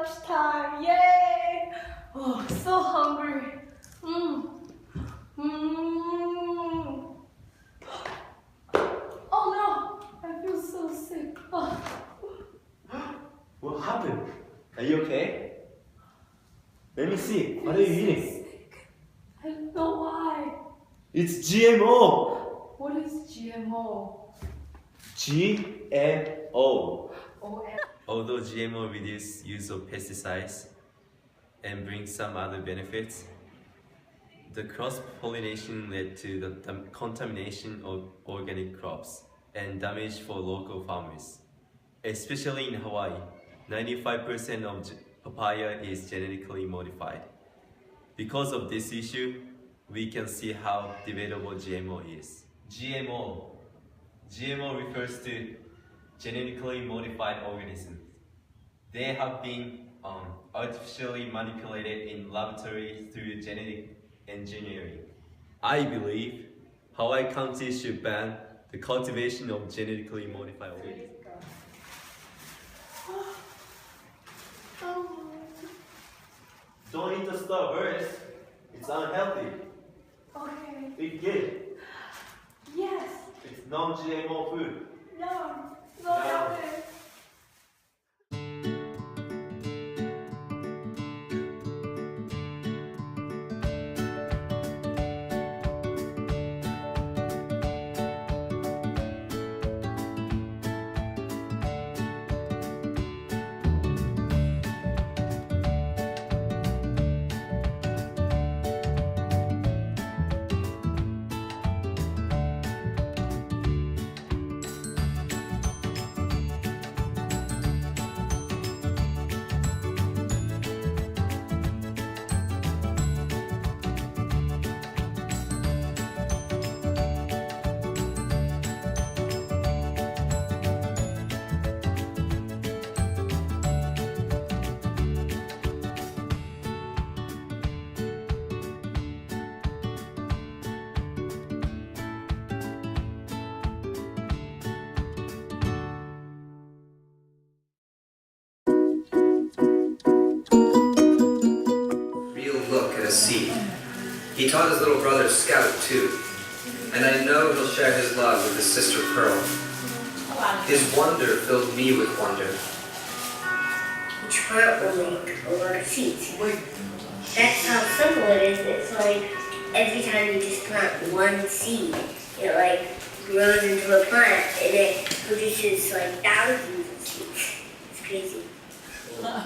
lunchtime. Yay! Oh, so hungry. Oh no, I feel so sick. Oh. What happened? Are you okay? Let me see. What are you eating? I don't know why. It's GMO. What is GMO? GMO. Oh, Although GMO reduces use of pesticides and brings some other benefits, the cross-pollination led to the contamination of organic crops and damage for local farmers. Especially in Hawaii, 95% of papaya is genetically modified. Because of this issue, we can see how debatable GMO is. GMO refers to genetically modified organisms. They have been artificially manipulated in laboratory through genetic engineering. I believe Hawaii County should ban the cultivation of genetically modified organisms. Don't eat the stuff first. It's unhealthy. okay. Eat it. Yes. It's non-GMO food. No. No, healthy. Look at a seed. He taught his little brother Scout too, and I know he'll share his love with his sister Pearl. His wonder filled me with wonder. Each plant will make a lot of seeds. That's how simple it is. It's like every time you just plant one seed, it like grows into a plant and it produces like thousands of seeds. It's crazy.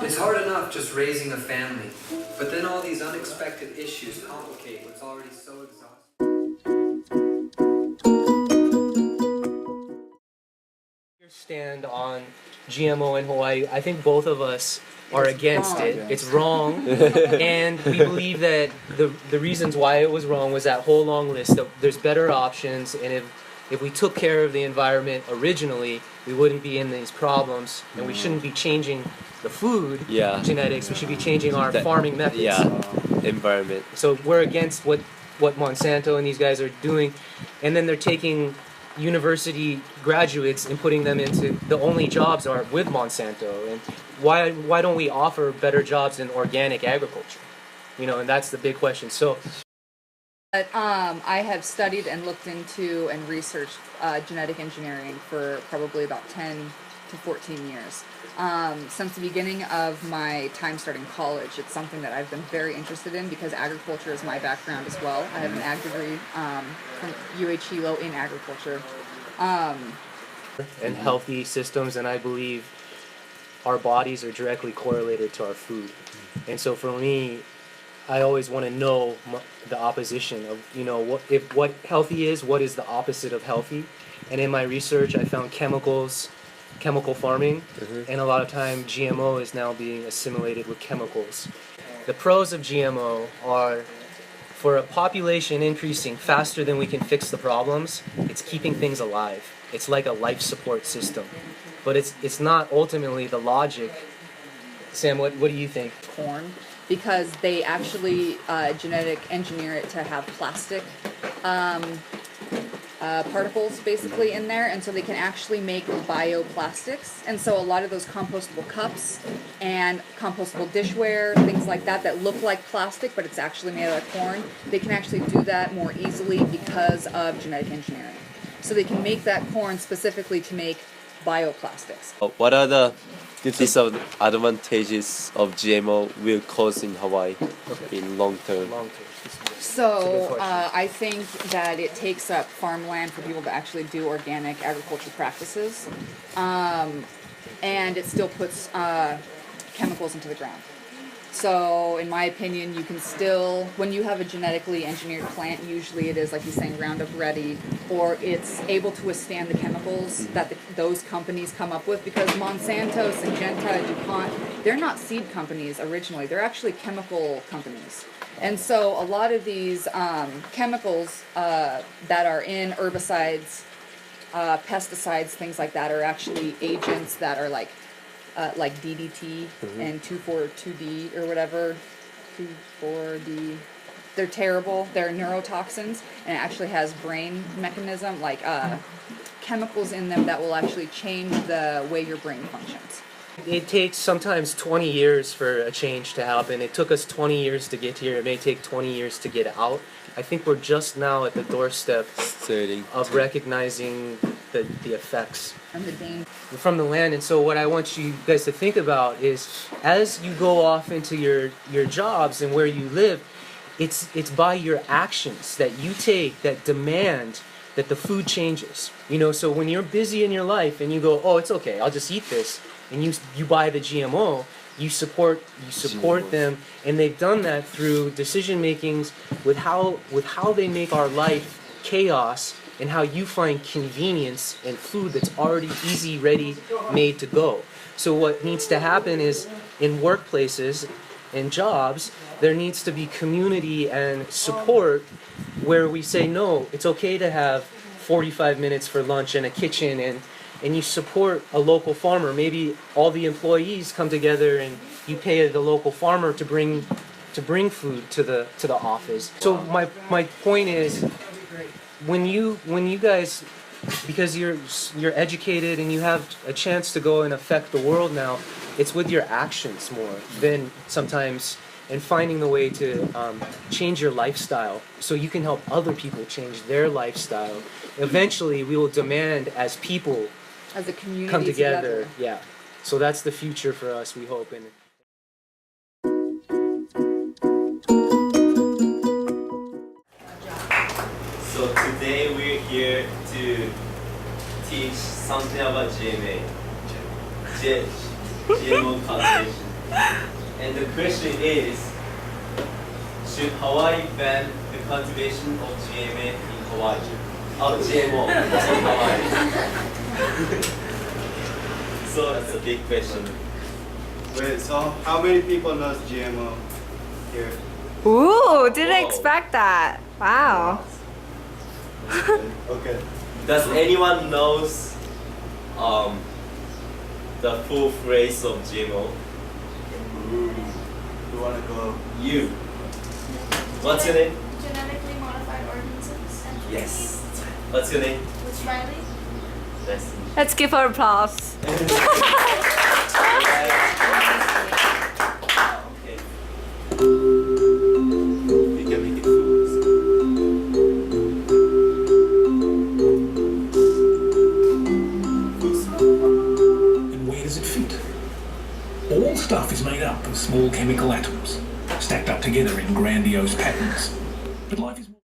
It's hard enough just raising a family, but then all these unexpected issues complicate what's already so exhausting. Your stand on GMO in Hawaii, I think both of us are against it. It's wrong, and we believe that the reasons why it was wrong was that whole long list of there's better options, and if we took care of the environment originally, we wouldn't be in these problems, and we shouldn't be changing the food genetics. We should be changing our farming methods. Environment. So we're against what Monsanto and these guys are doing, and then they're taking university graduates and putting them into the only jobs are with Monsanto. And why don't we offer better jobs in organic agriculture? You know, and that's the big question. So. But I have studied and looked into and researched genetic engineering for probably about 10 to 14 years. Since the beginning of my time starting college, it's something that I've been very interested in because agriculture is my background as well. I have an ag degree from EIJI in agriculture. And healthy systems, and I believe our bodies are directly correlated to our food. And so for me, I always want to know the opposition of, you know, what healthy is, what is the opposite of healthy. And in my research, I found chemical farming, and a lot of time GMO is now being assimilated with chemicals. The pros of GMO are, for a population increasing faster than we can fix the problems, it's keeping things alive. It's like a life support system. But it's not ultimately the logic. Sam, what do you think? Corn, because they actually genetic engineer it to have plastic particles basically in there, and so they can actually make bioplastics. And so a lot of those compostable cups and compostable dishware, things like that, that look like plastic but it's actually made out of corn, they can actually do that more easily because of genetic engineering. So they can make that corn specifically to make bioplastics. What are the disadvantages of GMO will cause in Hawaii in long term? So I think that it takes up farmland for people to actually do organic agriculture practices, and it still puts chemicals into the ground. So in my opinion, you can still, when you have a genetically engineered plant, usually it is, like he's saying, Roundup ready, or it's able to withstand the chemicals that those companies come up with, because Monsanto, Syngenta, DuPont, they're not seed companies originally, they're actually chemical companies. And so a lot of these chemicals that are in herbicides, pesticides, things like that, are actually agents that are like DDT and 2,4-2-D or whatever, 2,4-D. They're terrible. They're neurotoxins, and it actually has brain mechanism, like chemicals in them that will actually change the way your brain functions. It takes sometimes 20 years for a change to happen. It took us 20 years to get here. It may take 20 years to get out. I think we're just now at the doorstep of recognizing the effects And the danger. from the land. And so what I want you guys to think about is, as you go off into your jobs and where you live, it's by your actions that you take that demand that the food changes. You know, so when you're busy in your life and you go, oh, it's okay, I'll just eat this, and you buy the GMO, you support them, and they've done that through decision makings with how they make our life chaos, and how you find convenience in food that's already easy, ready, made to go. So what needs to happen is, in workplaces and jobs, there needs to be community and support where we say, no, it's okay to have 45 minutes for lunch and a kitchen, and you support a local farmer. Maybe all the employees come together and you pay the local farmer to bring food to the office. So my point is, when you guys, because you're educated and you have a chance to go and affect the world now, it's with your actions more than sometimes, and finding the way to change your lifestyle so you can help other people change their lifestyle. Eventually, we will demand as people, As a community, come together. Yeah. So that's the future for us, we hope. And So today we're here to teach something about GMO cultivation. And the question is, should Hawaii ban the cultivation of GMO in Hawaii? GMO in Hawaii. So that's a big question. Wait, so how many people knows GMO here? Ooh, didn't Whoa. expect that. Wow. Okay. Does anyone knows the full phrase of GMO? Ooh. You wanna go? You. What's your name? Genetically modified organisms. Yes. What's your name? Which Riley? Yes. Let's give her applause. Okay. We can make it foods. And where does it fit? All stuff is made up of small chemical atoms, stacked up together in grandiose patterns. But life is more.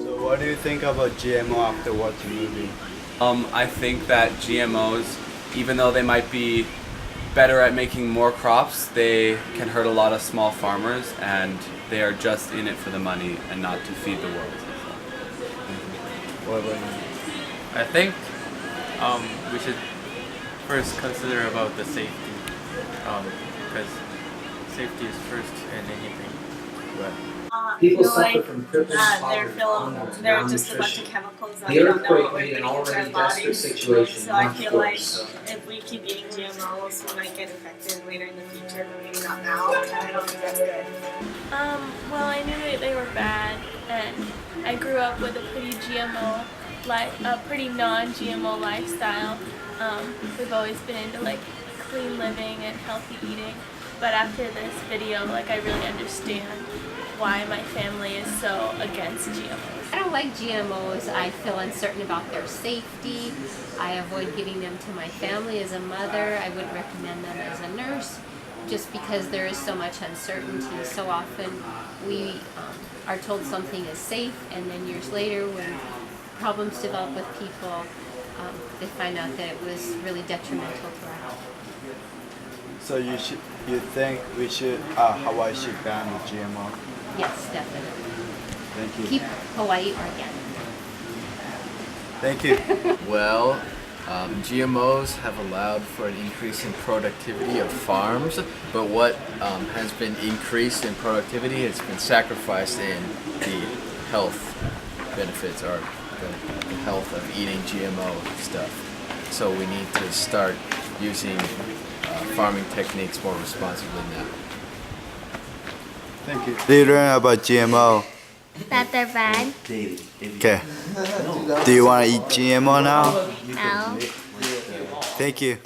So what do you think about GMO after watching the movie? I think that GMOs, even though they might be better at making more crops, they can hurt a lot of small farmers, and they are just in it for the money and not to feed the world. What about you? I think we should first consider about the safety, because safety is first in anything. People feel suffer like from crippling poverty, they're just a bunch of malnutrition. chemicals that The we don't know earthquake what we're made an putting into our already desperate bodies. situation So I much feel like worse. if we keep eating GMOs, we might get infected later in the future, but maybe not now. And I don't think that's good. Well, I knew that they were bad, and I grew up with a pretty non-GMO lifestyle. We've always been into like clean living and healthy eating. But after this video, like I really understand why my family is so against GMOs. I don't like GMOs. I feel uncertain about their safety. I avoid giving them to my family as a mother. I wouldn't recommend them as a nurse just because there is so much uncertainty. So often we are told something is safe, and then years later when problems develop with people, they find out that it was really detrimental to our health. So you think Hawaii should ban the GMO? Yes, definitely. Thank you. Keep Hawaii organic. Thank you. Well, GMOs have allowed for an increase in productivity of farms, but what has been increased in productivity has been sacrificed in the health benefits or the health of eating GMO stuff. So we need to start using farming techniques more responsibly now. Thank you. Did you learn about GMO? That they're bad? Okay. Do you want to eat GMO now? No. Thank you.